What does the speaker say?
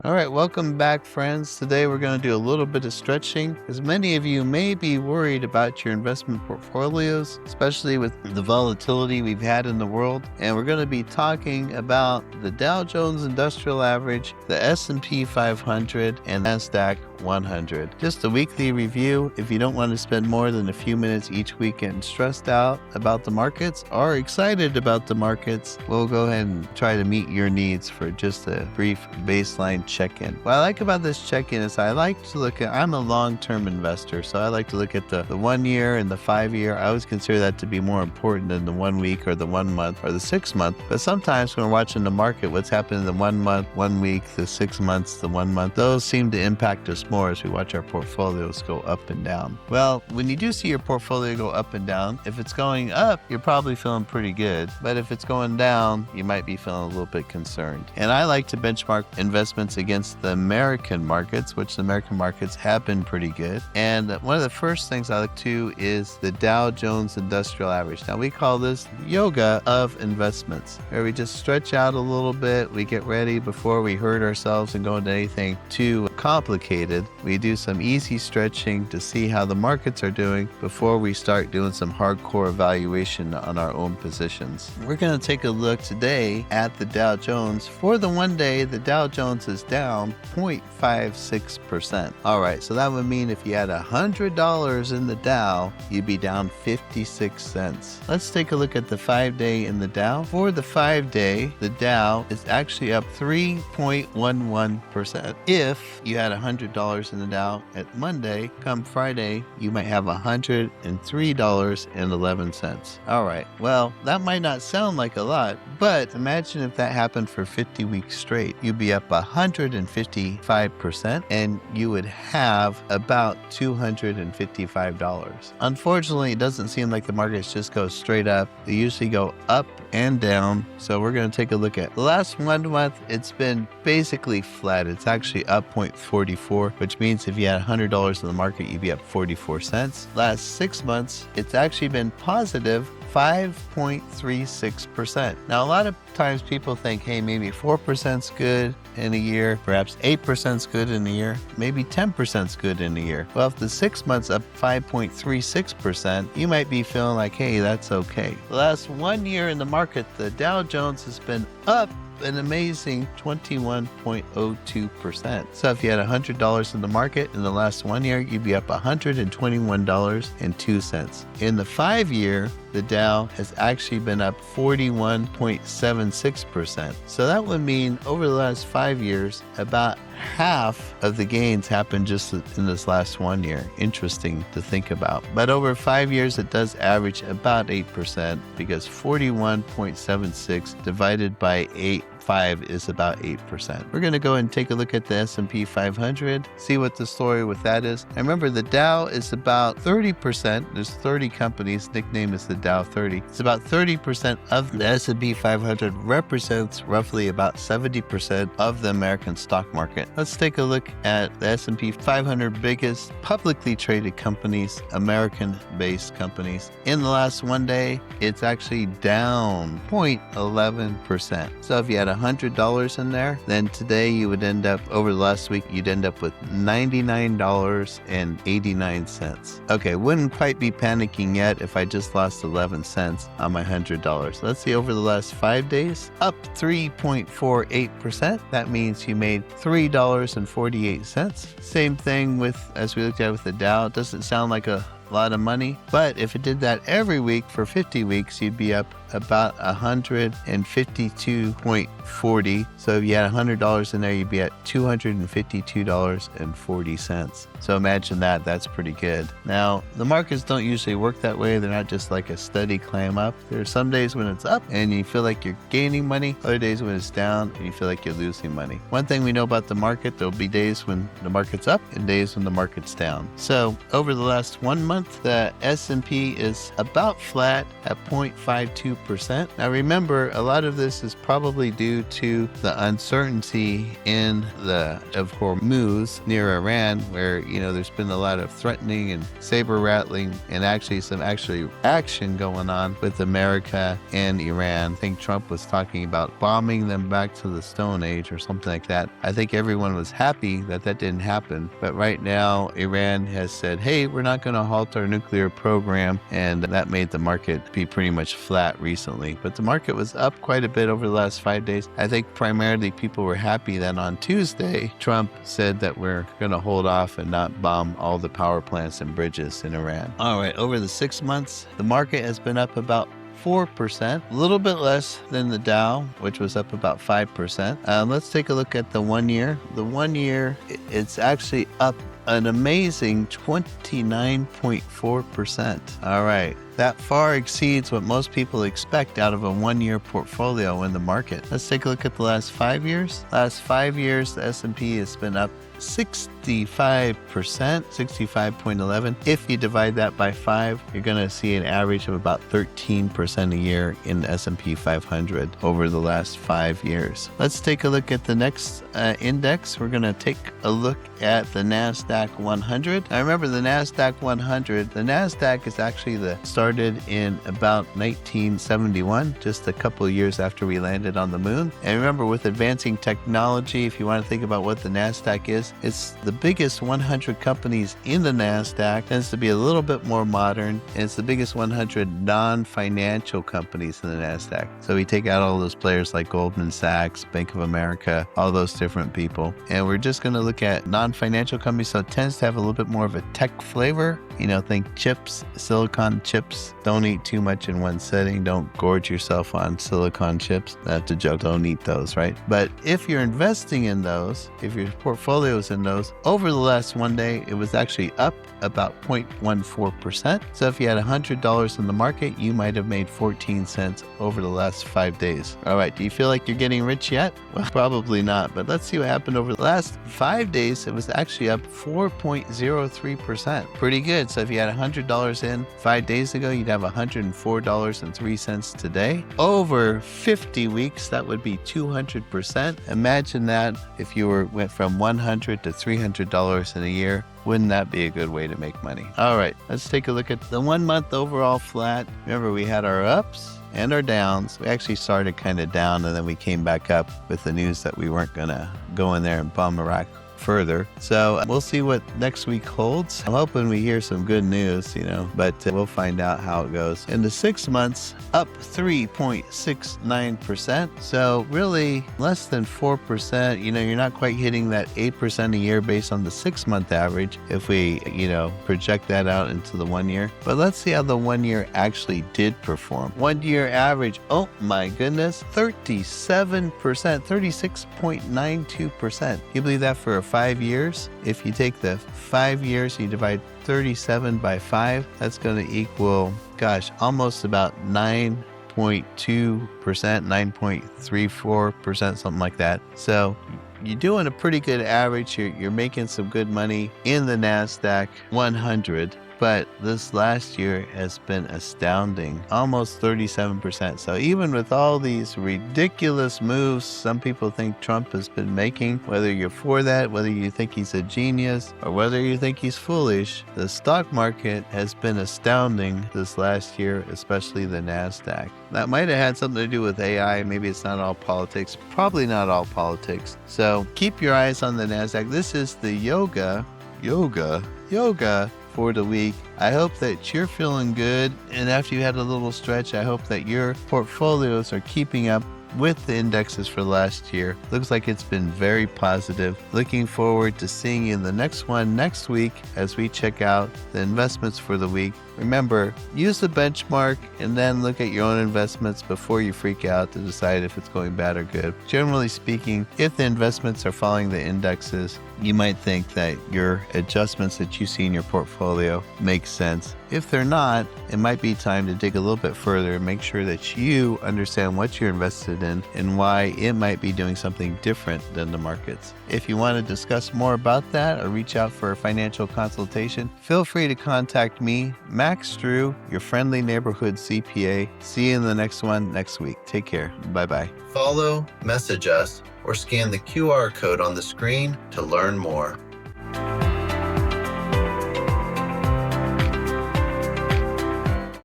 All right, welcome back, friends. Today we're going to do a little bit of stretching, as many of you may be worried about your investment portfolios, especially with the volatility we've had in the world. And we're going to be talking about the Dow Jones Industrial Average, the S&P 500, and Nasdaq 100. Just a weekly review. If you don't want to spend more than a few minutes each week getting stressed out about the markets or excited about the markets, we'll go ahead and try to meet your needs for just a brief baseline check-in. What I like about this check-in is I like to look at, I'm a long-term investor, so I like to look at the 1 year and the 5 year. I always consider that to be more important than the 1 week or the 1 month or the 6 month. But sometimes when we're watching the market, what's happening in the 1 month, 1 week, the 6 months, the 1 month, those seem to impact us more as we watch our portfolios go up and down. Well, when you do see your portfolio go up and down, if it's going up, you're probably feeling pretty good. But if it's going down, you might be feeling a little bit concerned. And I like to benchmark investments against the American markets, which the American markets have been pretty good. And one of the first things I look to is the Dow Jones Industrial Average. Now, we call this yoga of investments, where we just stretch out a little bit. We get ready before we hurt ourselves and go into anything too complicated. We do some easy stretching to see how the markets are doing before we start doing some hardcore evaluation on our own positions. We're going to take a look today at the Dow Jones. For the 1 day, the Dow Jones is down 0.56%. All right, so that would mean if you had $100 in the Dow, you'd be down 56 cents. Let's take a look at the 5-day in the Dow. For the 5-day, the Dow is actually up 3.11%. If you had $100 in the Dow at Monday, come Friday, you might have $103.11. All right, well, that might not sound like a lot, but imagine if that happened for 50 weeks straight. You'd be up 155%, and you would have about $255. Unfortunately, it doesn't seem like the markets just go straight up. They usually go up and down. So we're going to take a look at the last 1 month. It's been basically flat. It's actually up 0.44, which means if you had $100 in the market, you'd be up 44 cents. Last 6 months, it's actually been positive 5.36%. Now, a lot of times people think, hey, maybe 4% is good in a year, perhaps 8% is good in a year, maybe 10% is good in a year. Well, if the 6 months up 5.36%, you might be feeling like, hey, that's okay. The last 1 year in the market, the Dow Jones has been up an amazing 21.02%. So if you had $100 in the market in the last 1 year, you'd be up $121.02. In the 5 year, the Dow has actually been up 41.76%. So that would mean over the last 5 years, about half of the gains happened just in this last 1 year. Interesting to think about. But over 5 years, it does average about 8%, because 41.76 divided by 5 is about 8%. We're going to go and take a look at the S&P 500, see what the story with that is. And remember, the Dow is about 30%. There's 30 companies. Nickname is the Dow 30. It's about 30% of the S&P 500, represents roughly about 70% of the American stock market. Let's take a look at the S&P 500 biggest publicly traded companies, American-based companies. In the last 1 day, it's actually down 0.11%. So if you had $100 in there, then today you would end up, over the last week, you'd end up with $99.89. Okay, wouldn't quite be panicking yet if I just lost 11 cents on my $100. Let's see, over the last 5 days, up 3.48%. That means you made $3.48. Same thing with, as we looked at with the Dow, it doesn't sound like a lot of money, but if it did that every week for 50 weeks, you'd be up about 152.40. So if you had $100 in there, you'd be at $252.40. So imagine that. That's pretty good. Now, the markets don't usually work that way. They're not just like a steady climb up. There are some days when it's up and you feel like you're gaining money, other days when it's down and you feel like you're losing money. One thing we know about the market, there'll be days when the market's up and days when the market's down. So over the last 1 month, month, the S&P is about flat at 0.52%. Now remember, a lot of this is probably due to the uncertainty in the of Hormuz near Iran, where there's been a lot of threatening and saber rattling and some action going on with America and Iran. I think Trump was talking about bombing them back to the Stone Age or something like that. I think everyone was happy that didn't happen, but right now Iran has said, hey, we're not going to halt our nuclear program, and that made the market be pretty much flat recently. But the market was up quite a bit over the last 5 days. I think primarily people were happy that on Tuesday Trump said that we're going to hold off and not bomb all the power plants and bridges in Iran. All right, over the 6 months, the market has been up about 4%, a little bit less than the Dow, which was up about 5%. Let's take a look at the 1 year. The 1 year, it's actually up an amazing 29.4%. All right. That far exceeds what most people expect out of a 1 year portfolio in the market. Let's take a look at the last 5 years. Last 5 years, the S&P has been up 65%, 65.11. If you divide that by 5, you're going to see an average of about 13% a year in the S&P 500 over the last 5 years. Let's take a look at the next index. We're going to take a look at the Nasdaq 100. Now remember, the Nasdaq 100, the Nasdaq is actually started in about 1971, just a couple of years after we landed on the moon. And remember, with advancing technology, if you want to think about what the Nasdaq is, it's the biggest 100 companies in the Nasdaq. Tends to be a little bit more modern, and it's the biggest 100 non-financial companies in the Nasdaq. So we take out all those players like Goldman Sachs, Bank of America, all those different people, and we're just going to look at non-financial companies. So it tends to have a little bit more of a tech flavor. Think chips, silicon chips. Don't eat too much in one setting. Don't gorge yourself on silicon chips. That's a joke. Don't eat those, right? But if you're investing in those, if your portfolio is in those, over the last 1 day, it was actually up about 0.14%. So if you had $100 in the market, you might have made 14 cents over the last 5 days. All right, do you feel like you're getting rich yet? Well, probably not, but let's see what happened over the last 5 days. It was actually up 4.03%. Pretty good. So if you had $100 in 5 days ago, you'd have $104.03 today. Over 50 weeks, that would be 200%. Imagine that if you went from $100 to $300 in a year. Wouldn't that be a good way to make money? All right, let's take a look at the 1 month overall flat. Remember, we had our ups and our downs. We actually started kind of down, and then we came back up with the news that we weren't going to go in there and bomb Iraq further. So we'll see what next week holds. I'm hoping we hear some good news, but we'll find out how it goes. In the 6 months, up 3.69%. So really less than 4%. You're not quite hitting that 8% a year based on the 6-month average if we, project that out into the 1 year. But let's see how the 1 year actually did perform. 1 year average, oh my goodness, 37%, 36.92%. You believe that for a 5 years? If you take the 5 years, you divide 37 by 5, that's going to equal, almost about 9.2%, 9.34%, something like that. So you're doing a pretty good average. You're making some good money in the Nasdaq 100. But this last year has been astounding, almost 37%. So even with all these ridiculous moves some people think Trump has been making, whether you're for that, whether you think he's a genius, or whether you think he's foolish, the stock market has been astounding this last year, especially the Nasdaq. That might have had something to do with AI. Maybe it's not all politics. Probably not all politics. So keep your eyes on the Nasdaq. This is the yoga for the week. I hope that you're feeling good, and after you had a little stretch, I hope that your portfolios are keeping up with the indexes for last year. Looks like it's been very positive. Looking forward to seeing you in the next one next week as we check out the investments for the week. Remember, use the benchmark and then look at your own investments before you freak out to decide if it's going bad or good. Generally speaking, if the investments are following the indexes, you might think that your adjustments that you see in your portfolio make sense. If they're not, it might be time to dig a little bit further and make sure that you understand what you're invested in and why it might be doing something different than the markets. If you want to discuss more about that or reach out for a financial consultation, feel free to contact me, Max Drew, your friendly neighborhood CPA. See you in the next one next week. Take care. Bye-bye. Follow, message us, or scan the QR code on the screen to learn more.